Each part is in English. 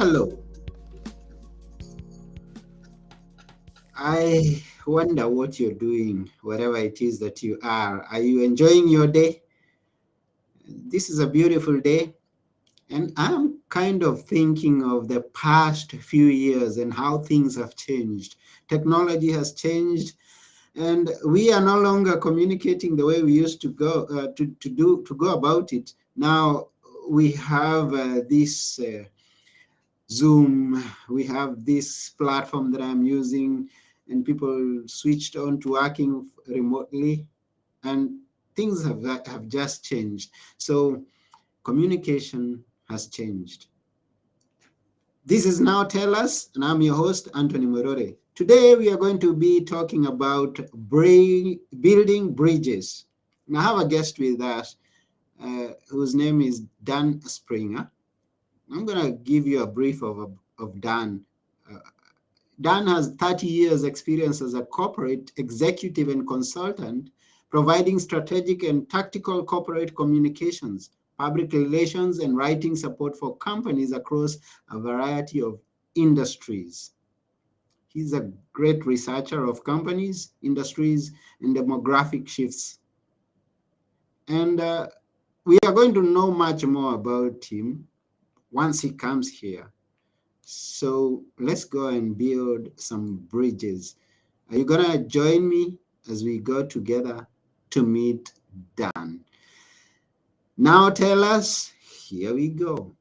Hello. I wonder what you're doing, wherever it is that you are. Are you enjoying your day? This is a beautiful day, and I'm kind of thinking of the past few years and how things have changed. Technology has changed, and we are no longer communicating the way we used to go about it. Now we have this Zoom, we have this platform that I'm using, and people switched on to working remotely, and things have just changed. So communication has changed. This is Now Tell Us, and I'm your host, Anthony Morore. Today we are going to be talking about building bridges. And I have a guest with us whose name is Dan Springer. I'm going to give you a brief of Dan. Uh, Dan has 30 years experience as a corporate executive and consultant, providing strategic and tactical corporate communications, public relations, and writing support for companies across a variety of industries. He's a great researcher of companies, industries, and demographic shifts. And we are going to know much more about him once he comes here. So let's go and build some bridges. Are you gonna join me as we go together to meet Dan? Now tell us, here we go.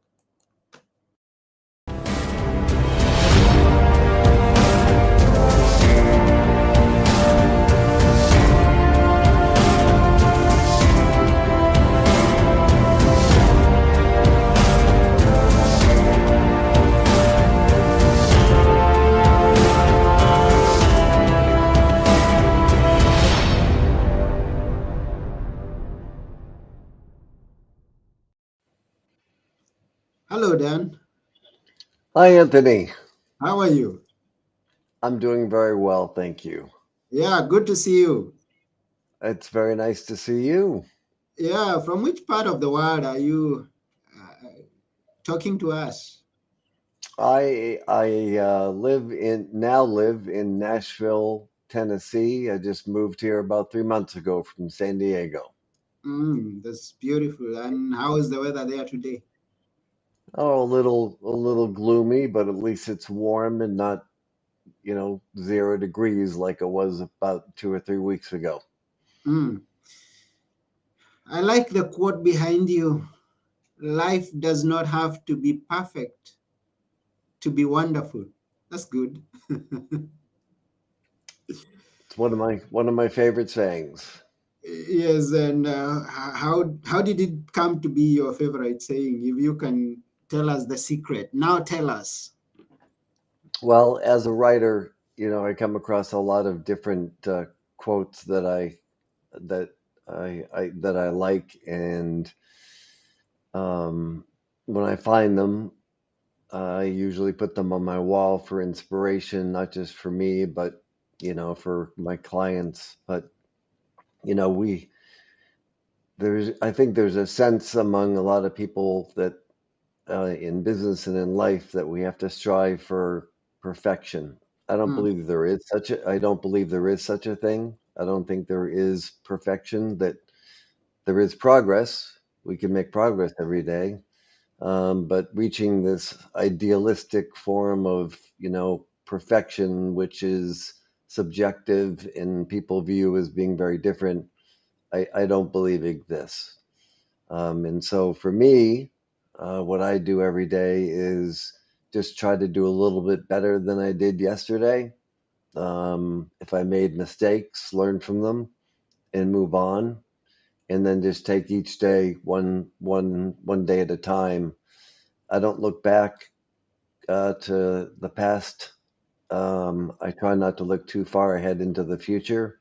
Hello, Dan. Hi, Anthony. How are you? I'm doing very well, thank you. Yeah, good to see you. It's very nice to see you. Yeah, from which part of the world are you talking to us? I live in Nashville, Tennessee. I just moved here about 3 months ago from San Diego. That's beautiful. And how is the weather there today? Oh, a little gloomy, but at least it's warm and not, 0 degrees like it was about 2 or 3 weeks ago. Mm, I like the quote behind you. Life does not have to be perfect to be wonderful. That's good. It's one of my favorite sayings. Yes, and how did it come to be your favorite saying? If you can tell us the secret, now tell us. Well, as a writer, I come across a lot of different quotes that I like, and um, when I find them, I usually put them on my wall for inspiration, not just for me, but for my clients. But you know, we there's I think there's a sense among a lot of people that in business and in life that we have to strive for perfection. Mm, I don't believe there is such a thing. I don't think there is perfection. That there is progress. We can make progress every day. But reaching this idealistic form of, perfection, which is subjective and people view as being very different, I don't believe exists. And so for me, what I do every day is just try to do a little bit better than I did yesterday. If I made mistakes, learn from them and move on, and then just take each day one day at a time. I don't look back to the past. I try not to look too far ahead into the future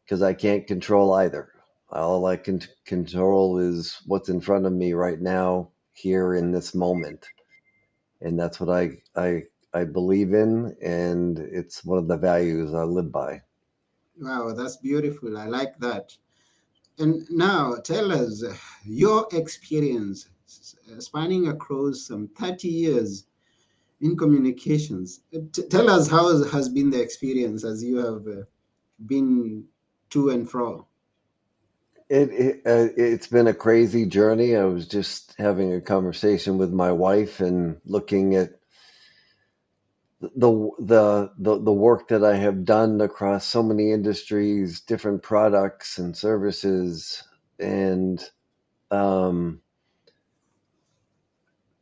because I can't control either. All I can control is what's in front of me right now, here in this moment, and that's what I believe in, and it's one of the values I live by. wow, that's beautiful. I like that. And now tell us your experience spanning across some 30 years. in communications. Tell us how has been the experience as you have been to and fro. It's been a crazy journey. I was just having a conversation with my wife and looking at the work that I have done across so many industries, different products and services, and um,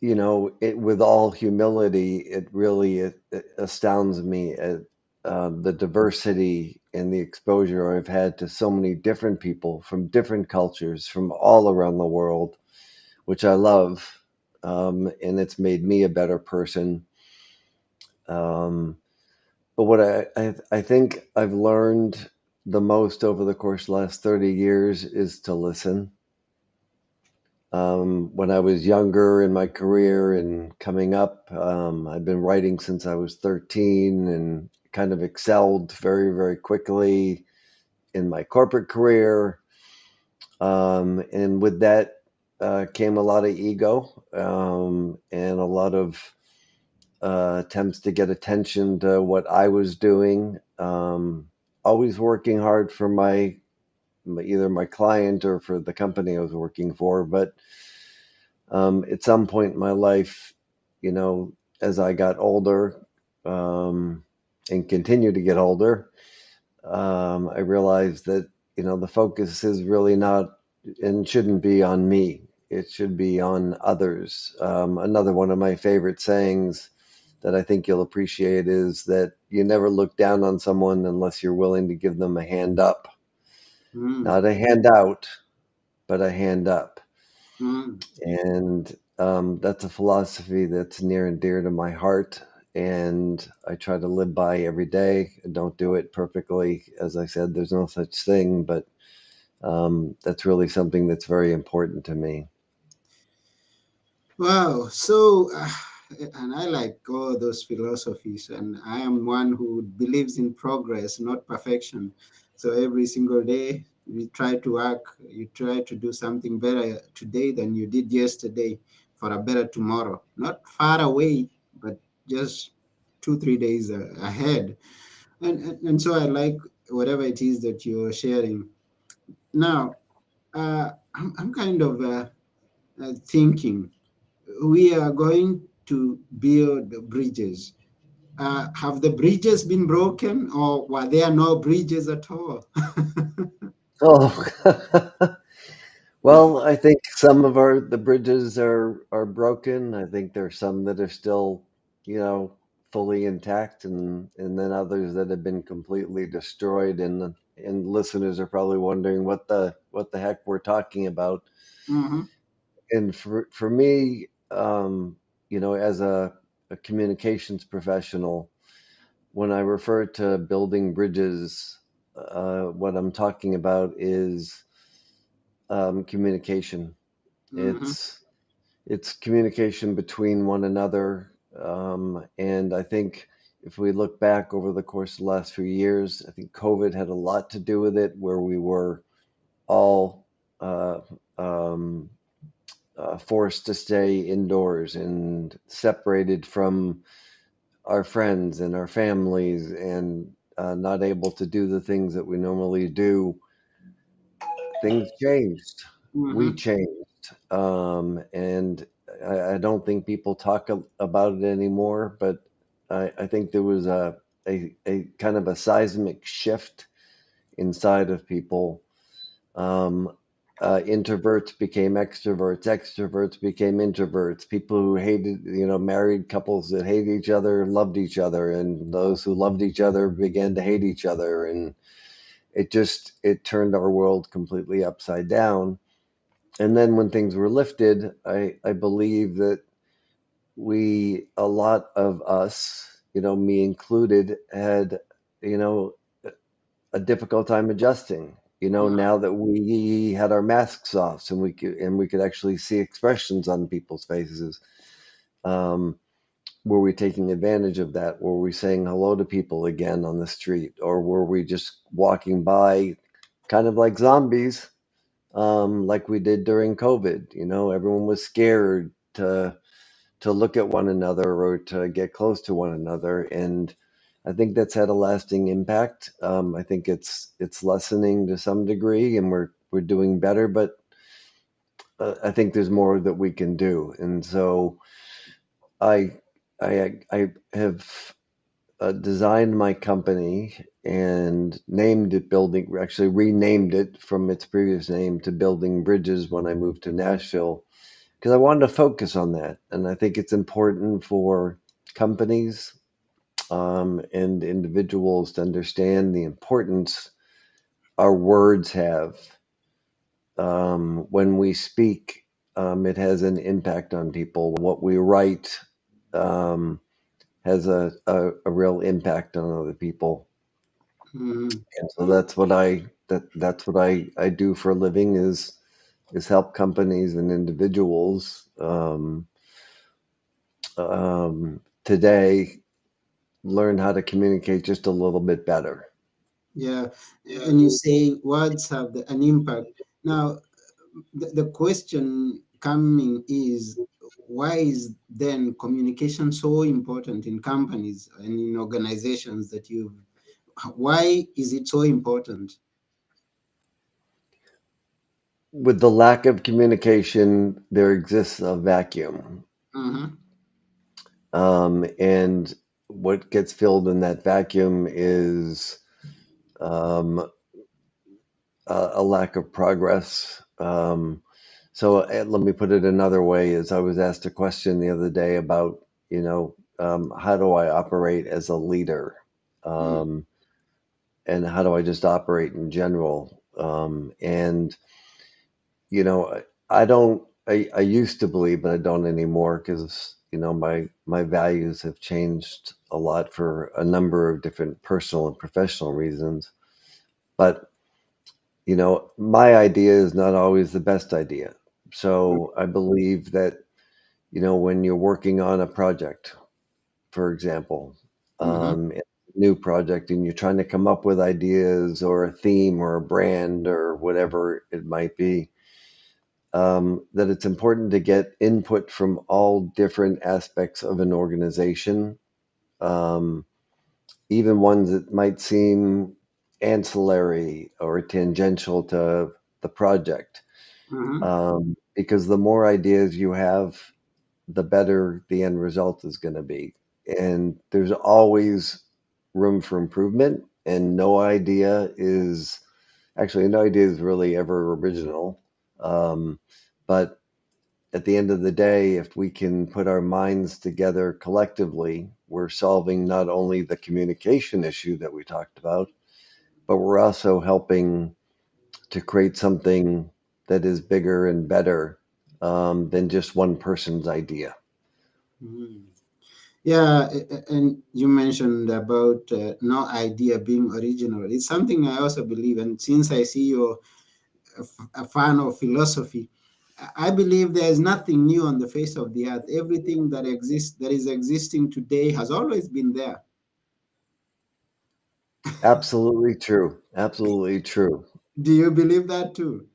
it with all humility, it astounds me at the diversity and the exposure I've had to so many different people from different cultures from all around the world, which I love, and it's made me a better person. Um, but what I think I've learned the most over the course of the last 30 years is to listen. When I was younger in my career and coming up, I've been writing since I was 13 and kind of excelled very, very quickly in my corporate career. And with that came a lot of ego and a lot of attempts to get attention to what I was doing. Always working hard for either my client or for the company I was working for, but at some point in my life, you know, as I got older um, and continue to get older, I realized that, the focus is really not and shouldn't be on me. It should be on others. Another one of my favorite sayings that I think you'll appreciate is that you never look down on someone unless you're willing to give them a hand up, Mm, not a hand out, but a hand up. mm. And that's a philosophy that's near and dear to my heart. And I try to live by every day. I don't do it perfectly. As I said, there's no such thing, but that's really something that's very important to me. Wow. So, and I like all those philosophies, and I am one who believes in progress, not perfection. So every single day, we try to work, you try to do something better today than you did yesterday for a better tomorrow. Not far away, but just 2, 3 days ahead. And so I like whatever it is that you're sharing. Now, I'm kind of thinking we are going to build bridges. Have the bridges been broken, or were there no bridges at all? Oh, well, I think some of the bridges are broken. I think there's some that are still, you know, fully intact, and then others that have been completely destroyed. And listeners are probably wondering what the heck we're talking about. Hmm. And for me, as a communications professional, when I refer to building bridges, what I'm talking about is communication. Hmm. It's communication between one another, and I think if we look back over the course of the last few years, I think COVID had a lot to do with it, where we were all uh, um, forced to stay indoors and separated from our friends and our families, and not able to do the things that we normally do. Things changed. We Hmm. changed. And I don't think people talk about it anymore, but I think there was a kind of a seismic shift inside of people. Um, Introverts became extroverts, extroverts became introverts. People who hated, married couples that hated each other loved each other, and those who loved each other began to hate each other. And it turned our world completely upside down. And then when things were lifted, I believe that a lot of us, me included, had, you know, a difficult time adjusting. Now that we had our masks off and we could actually see expressions on people's faces. Um, were we taking advantage of that? Were we saying hello to people again on the street, or were we just walking by, kind of like zombies, like we did during COVID? Everyone was scared to to look at one another or to get close to one another, and I think that's had a lasting impact. I think it's lessening to some degree, and we're doing better, but I think there's more that we can do, and so I I have designed my company and named it Building, actually renamed it from its previous name to Building Bridges when I moved to Nashville because I wanted to focus on that. And I think it's important for companies and individuals to understand the importance our words have. When we speak, it has an impact on people. What we write um, has a real impact on other people. Mhm. And so that's what I do for a living is help companies and individuals today learn how to communicate just a little bit better. Yeah, and you say words have an impact. Now, the question coming is, why is then communication so important in companies and in organizations that you? Why is it so important? With the lack of communication, there exists a vacuum. Mm-hmm. And what gets filled in that vacuum is um, a lack of progress. So let me put it another way: is I was asked a question the other day about, how do I operate as a leader, um, and how do I just operate in general? And I don't. I used to believe, but I don't anymore because my values have changed a lot for a number of different personal and professional reasons. But my idea is not always the best idea. So I believe that, when you're working on a project, for example, Mm-hmm. a new project, and you're trying to come up with ideas or a theme or a brand or whatever it might be, that it's important to get input from all different aspects of an organization, um, even ones that might seem ancillary or tangential to the project. Mm-hmm. Because the more ideas you have, the better the end result is going to be. And there's always room for improvement, and no idea is really ever original. But at the end of the day, if we can put our minds together collectively, we're solving not only the communication issue that we talked about, but we're also helping to create something that is bigger and better than just one person's idea. Mm-hmm. Yeah, and you mentioned about no idea being original. It's something I also believe, and since I see you're a fan of philosophy, I believe there is nothing new on the face of the earth. Everything that exists, that is existing today, has always been there. Absolutely true. Absolutely true. Do you believe that too?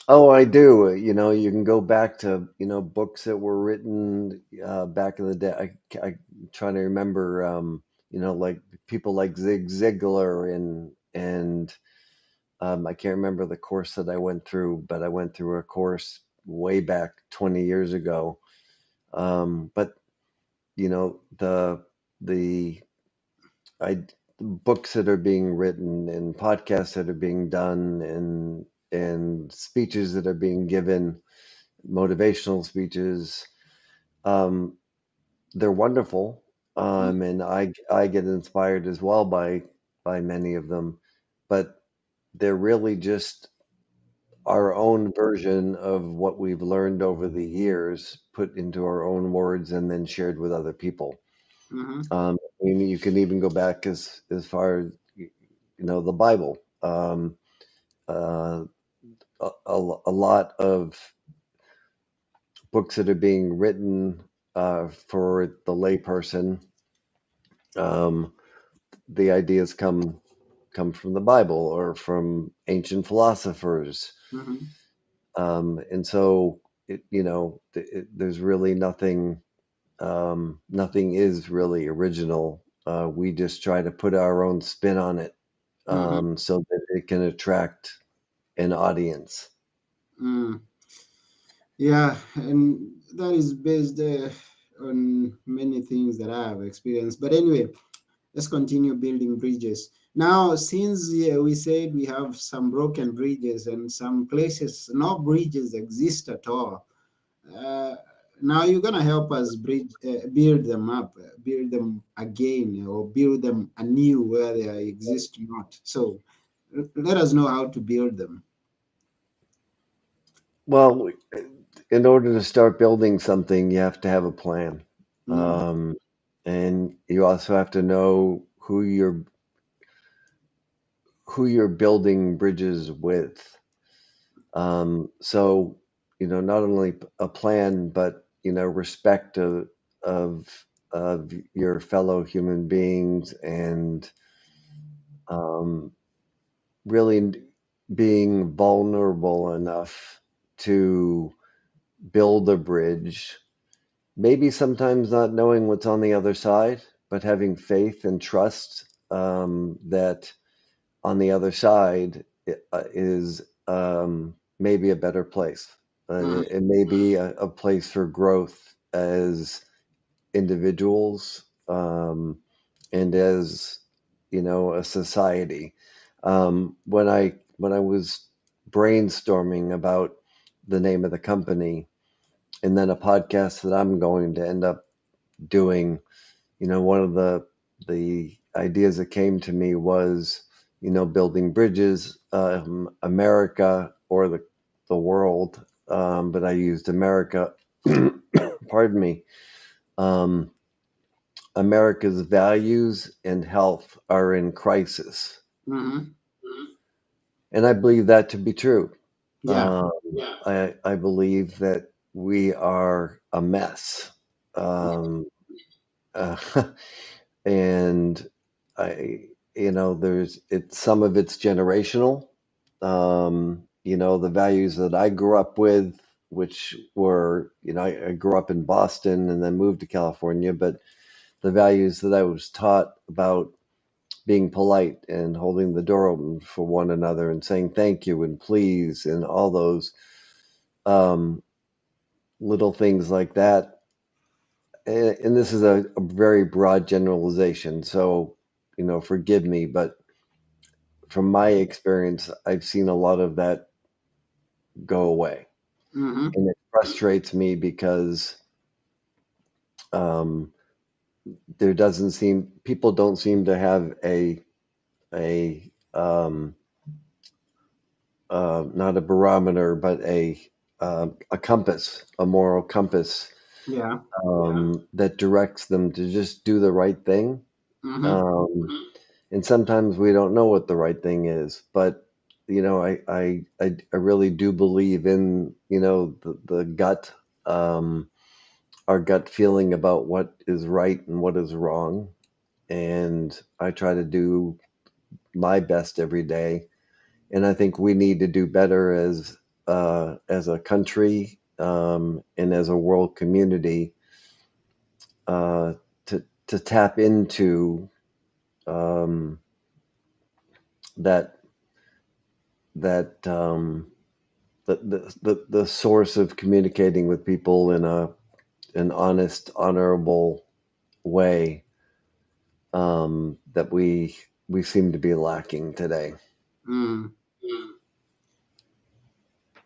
Oh, I do. You can go back to, books that were written back in the day. I'm trying to remember, like people like Zig Ziglar and I can't remember the course that I went through, but I went through a course way back 20 years ago. But the I books that are being written and podcasts that are being done and speeches that are being given, motivational speeches, um, they're wonderful, and I get inspired as well by many of them, but they're really just our own version of what we've learned over the years, put into our own words and then shared with other people. Mm-hmm. I mean, you can even go back as far as the Bible. Uh, a lot of books that are being written for the layperson, um, the ideas come from the Bible or from ancient philosophers, Mm-hmm. and so there's really nothing. Nothing is really original. We just try to put our own spin on it, Mm-hmm. so that it can attract an audience. Mm. Yeah, and that is based on many things that I have experienced. But anyway, let's continue building bridges. Now, since we said we have some broken bridges and some places no bridges exist at all, uh, now you're gonna help us build them up, build them again, or build them anew where they exist not. So let us know how to build them. Well, in order to start building something, you have to have a plan. Mm, Um, and you also have to know who you're building bridges with. So, not only a plan, but respect of your fellow human beings, and um, really being vulnerable enough to build a bridge. Maybe sometimes not knowing what's on the other side, but having faith and trust, that on the other side is, maybe a better place. mm, It may be a place for growth as individuals, and as a society. When I was brainstorming about the name of the company, and then a podcast that I'm going to end up doing, one of the ideas that came to me was, building bridges, America, or the world, but I used America. Pardon me. Um, America's values and health are in crisis, mm, and I believe that to be true. yeah. Um, I believe that we are a mess. Um, uh, and I, there's some of it's generational. The values that I grew up with, which were, I grew up in Boston and then moved to California, but the values that I was taught about being polite and holding the door open for one another and saying thank you and please and all those, um, little things like that. And this is a very broad generalization, so forgive me, but from my experience, I've seen a lot of that go away, Mm-hmm. and it frustrates me because, um, there doesn't seem people don't seem to have a not a barometer, but a compass, a moral compass, Yeah. that directs them to just do the right thing. Mm-hmm. And sometimes we don't know what the right thing is, but I really do believe in the gut, our gut feeling about what is right and what is wrong, and I try to do my best every day. And I think we need to do better as a country, and as a world community, uh, to tap into, um, that that the source of communicating with people in an honest, honorable way, that we seem to be lacking today. Mm.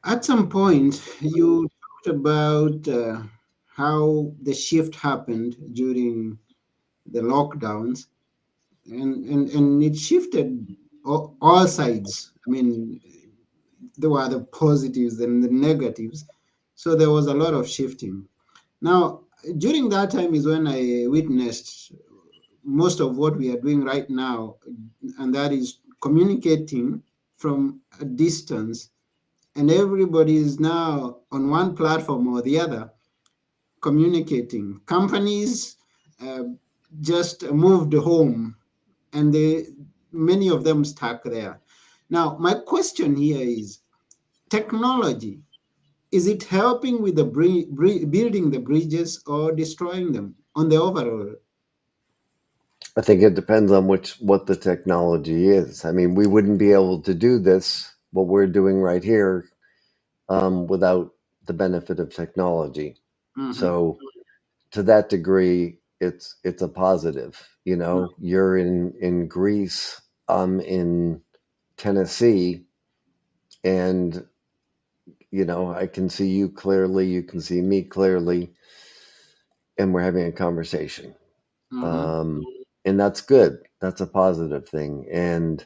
At some point, you talked about how the shift happened during the lockdowns, and it shifted all sides. I mean, there were the positives and the negatives, so there was a lot of shifting. Now, during that time is when I witnessed most of what we are doing right now, and that is communicating from a distance, and everybody is now on one platform or the other communicating. Companies uh, just moved home, and many of them stuck there. Now, my question here is technology. is it helping with the building the bridges or destroying them on the overall? I think it depends on what the technology is. I mean, we wouldn't be able to do this, what we're doing right here, without the benefit of technology. Mm-hmm. So to that degree, it's a positive. You know, you're in Greece, I'm in Tennessee, and I can see you clearly, you can see me clearly, and we're having a conversation. Mm-hmm. Um, and that's good. That's a positive thing. And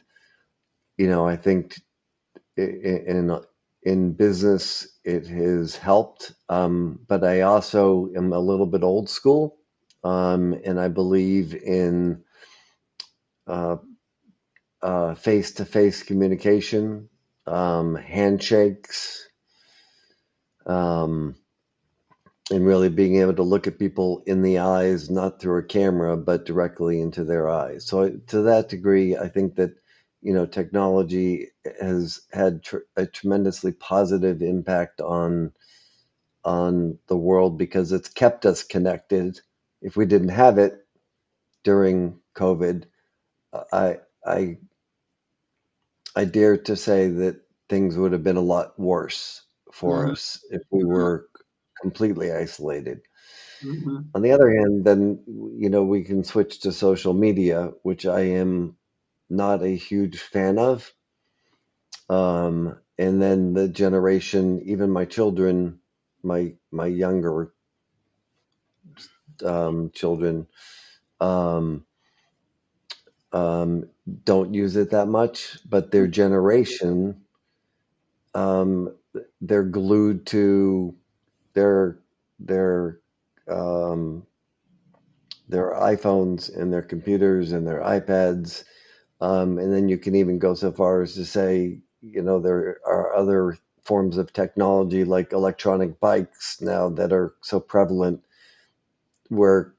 I think in business it has helped, but I also am a little bit old school, and I believe in uh, face-to-face communication, handshakes, um, and really being able to look at people in the eyes, not through a camera, but directly into their eyes. So, to that degree, I think that technology has had a tremendously positive impact on the world because it's kept us connected. If we didn't have it during COVID, I I I dare to say that things would have been a lot worse for Mm-hmm. us if we were completely isolated. Mm-hmm. On the other hand, then we can switch to social media, which I am not a huge fan of. And then the generation, even my children, my younger children, um, um, don't use it that much, but their generation, um, they're glued to their their um, their iPhones and their computers and their iPads. And then you can even go so far as to say, there are other forms of technology like electronic bikes now that are so prevalent where,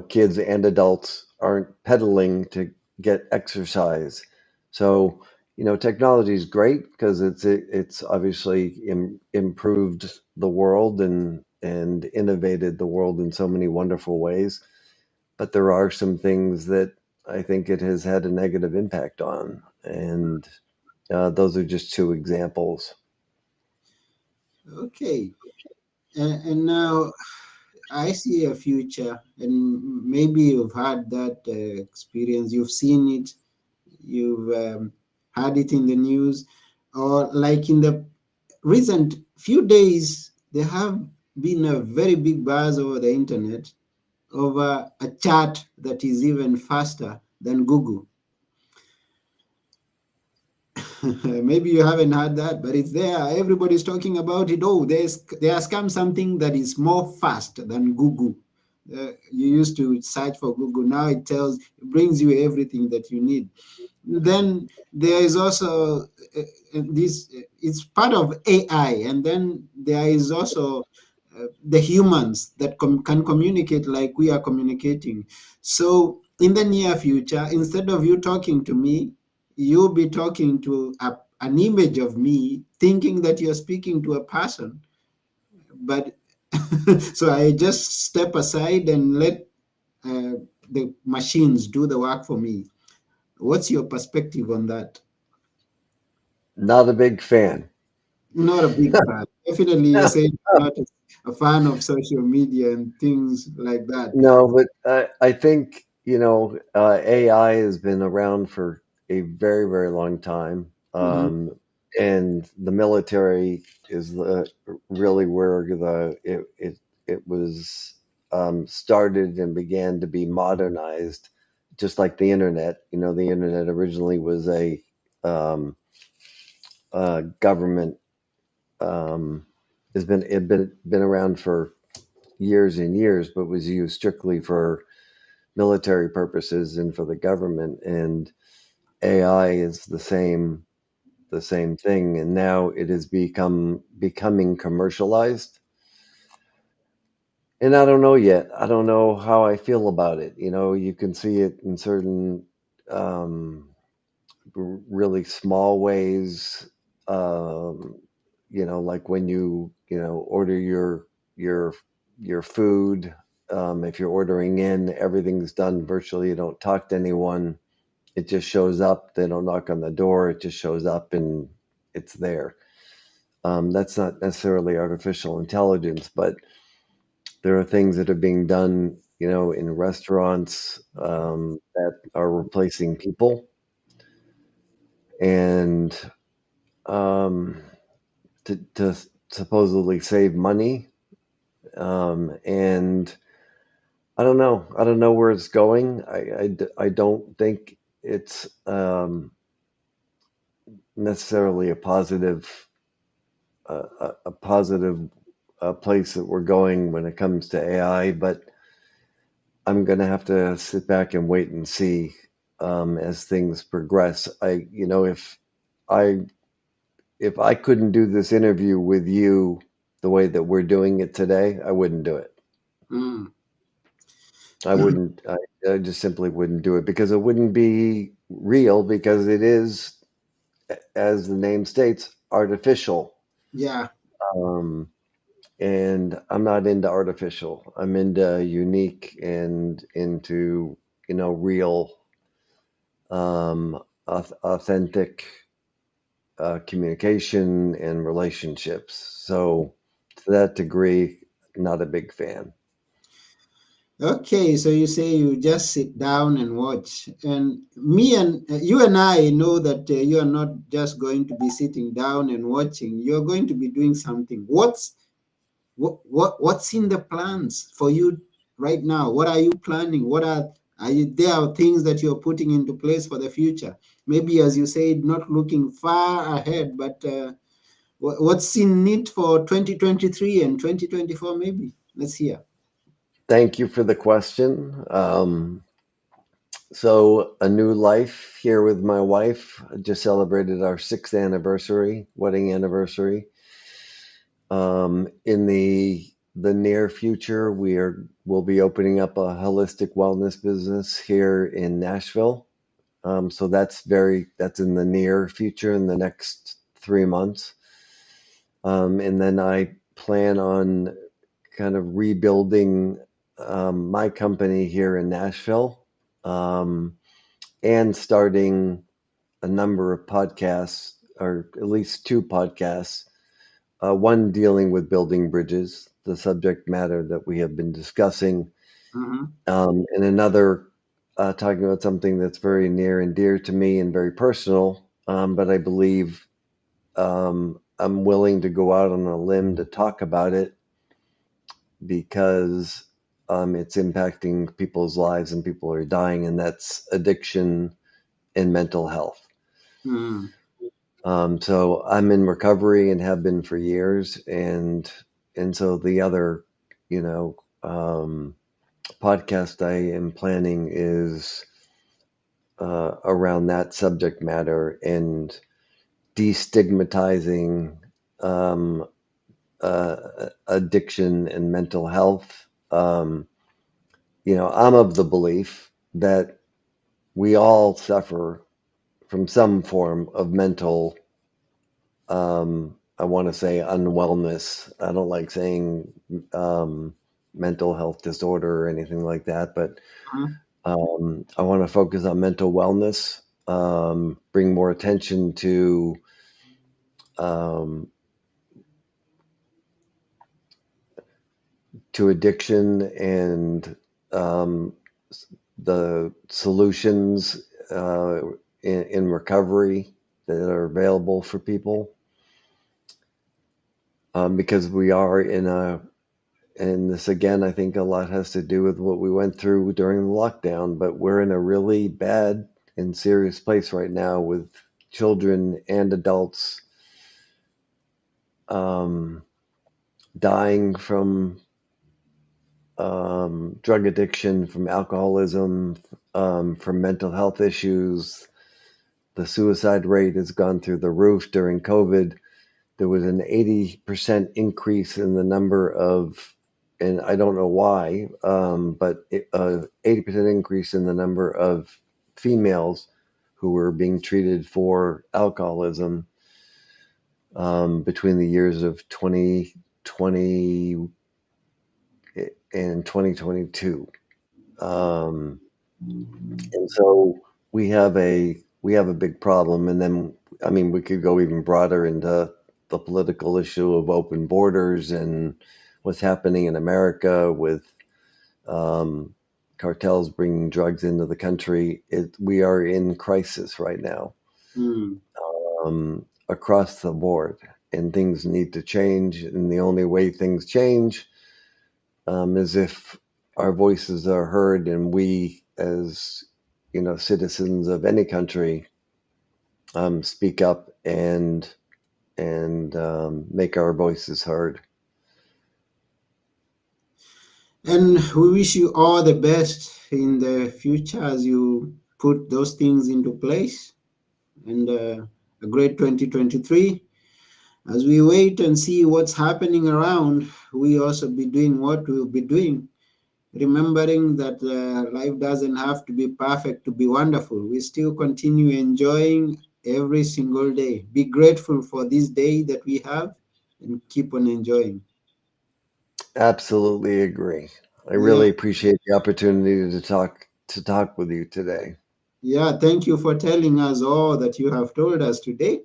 kids and adults aren't pedaling to get exercise. So, technology is great because it's obviously improved the world and innovated the world in so many wonderful ways. But there are some things that I think it has had a negative impact on, and those are just two examples. Okay. And now I see a future, and maybe you've had that experience, you've seen it, you've had it in the news, or like in the recent few days, there have been a very big buzz over the internet over a chat that is even faster than Google. Maybe you haven't heard that, but it's there. Everybody's talking about it. Oh, there has come something that is more fast than Google. You used to search for Google. Now it brings you everything that you need. Then there is also this. It's part of AI, and then there is also the humans that can communicate like we are communicating. So in the near future, instead of you talking to me, you'll be talking to an image of me, thinking that you're speaking to a person. But so I just step aside and let uh, the machines do the work for me. What's your perspective on that? Not a big fan. Not a big fan. Definitely, you're saying you're not a fan of social media and things like that. No, but I think AI has been around for a very, very long time, Mhm. and the military is really where it was started and began to be modernized, just like the internet. The internet originally was um, a government, um, has been around for years and years, but was used strictly for military purposes and for the government. And AI is the same thing, and now it is becoming commercialized. And I don't know yet. I don't know how I feel about it. You can see it in certain really small ways. Um, like when order your your food. If you're ordering in, everything's done virtually. You don't talk to anyone. It just shows up. They don't knock on the door. It just shows up and it's there. That's not necessarily artificial intelligence, but there are things that are being done, in restaurants that are replacing people, and um, to supposedly save money. And I don't know. I don't know where it's going. I don't think it's necessarily a positive place that we're going when it comes to AI, but I'm going to have to sit back and wait and see as things progress. I if I couldn't do this interview with you the way that we're doing it today, I wouldn't do it. Mm. I wouldn't. I just simply wouldn't do it because it wouldn't be real because it is, as the name states, artificial. Yeah. Um, and I'm not into artificial. I'm into unique and into real, authentic communication and relationships. So to that degree, not a big fan. Okay, so you say you just sit down and watch, and me and you and I know that you are not just going to be sitting down and watching. You're going to be doing something. What's in the plans for you right now? What are you planning? Are you there are things that you're putting into place for the future? Maybe, as you said, not looking far ahead, but what's in it for 2023 and 2024? Maybe let's hear. Thank you for the question. So, a new life here with my wife. Just celebrated our sixth anniversary, wedding anniversary. In the near future, we'll be opening up a holistic wellness business here in Nashville. So that's in the near future, in the next 3 months. And then I plan on kind of rebuilding my company here in Nashville, um, and starting a number of podcasts, or at least two podcasts. One dealing with building bridges, the subject matter that we have been discussing, Mhm. and another talking about something that's very near and dear to me and very personal. But I believe I'm willing to go out on a limb to talk about it because it's impacting people's lives and people are dying, and that's addiction and mental health. Mm. So I'm in recovery and have been for years, and so the other, you know, um, podcast I am planning is around that subject matter and destigmatizing um, addiction and mental health. I'm of the belief that we all suffer from some form of mental, I want to say unwellness. I don't like saying mental health disorder or anything like that, but Mhm. I want to focus on mental wellness, bring more attention um, to addiction and um, the solutions in recovery that are available for people, because we are and this again, I think a lot has to do with what we went through during the lockdown, but we're in a really bad and serious place right now with children and adults um, dying from drug addiction, from alcoholism, from mental health issues. The suicide rate has gone through the roof during COVID. There was an 80% increase in the number of, and I don't know why, but 80% increase in the number of females who were being treated for alcoholism. between the years of 2020 and 2022. Um, and so we have a big problem. And then, I mean, we could go even broader into the political issue of open borders and what's happening in America with um, cartels bringing drugs into the country. We are in crisis right now, Mm. across the board, and things need to change. And the only way things change is if our voices are heard, and we, as citizens of any country, speak up and make our voices heard. And we wish you all the best in the future as you put those things into place. And a great 2023. As we wait and see what's happening around, we also be doing what we'll be doing, remembering that life doesn't have to be perfect to be wonderful. We still continue enjoying every single day. Be grateful for this day that we have and keep on enjoying. Absolutely agree. I Yeah. really appreciate the opportunity to talk with you today. Yeah, thank you for telling us all that you have told us today.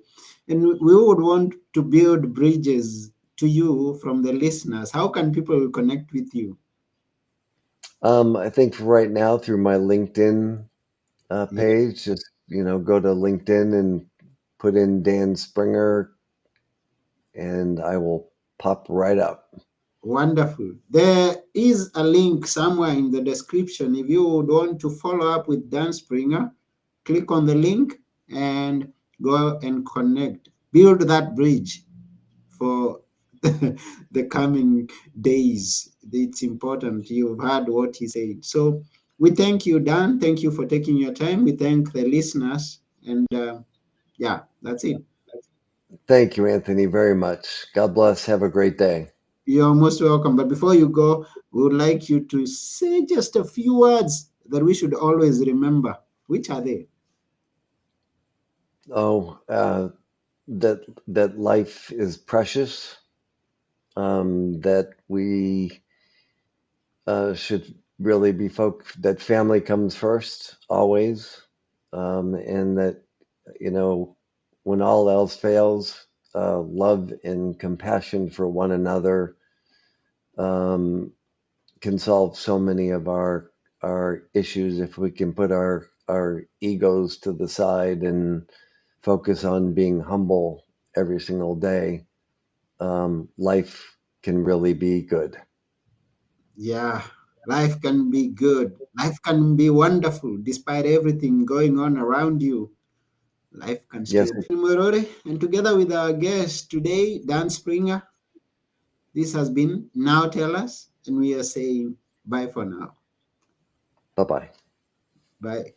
And we would want to build bridges to you from the listeners. How can people connect with you? I think for right now, through my LinkedIn Yeah, page, just go to LinkedIn and put in Dan Springer, and I will pop right up. wonderful. There is a link somewhere in the description. If you would want to follow up with Dan Springer, click on the link and go and connect. Build that bridge for the coming days. It's important. You've heard what he said. So we thank you, Dan. Thank you for taking your time. We thank the listeners. And yeah, that's it. Thank you, Anthony, very much. God bless. Have a great day. You're most welcome. But before you go, we would like you to say just a few words that we should always remember. Which are they? Oh, that life is precious. That we should really be that family comes first always, and that you know when all else fails, love and compassion for one another um, can solve so many of our issues if we can put our egos to the side and focus on being humble every single day. Life can really be good. Yeah, life can be good. Life can be wonderful despite everything going on around you. Life can Yes. still be Morore. And together with our guest today, Dan Springer, this has been Now Tell Us, and we are saying bye for now. Bye bye. Bye.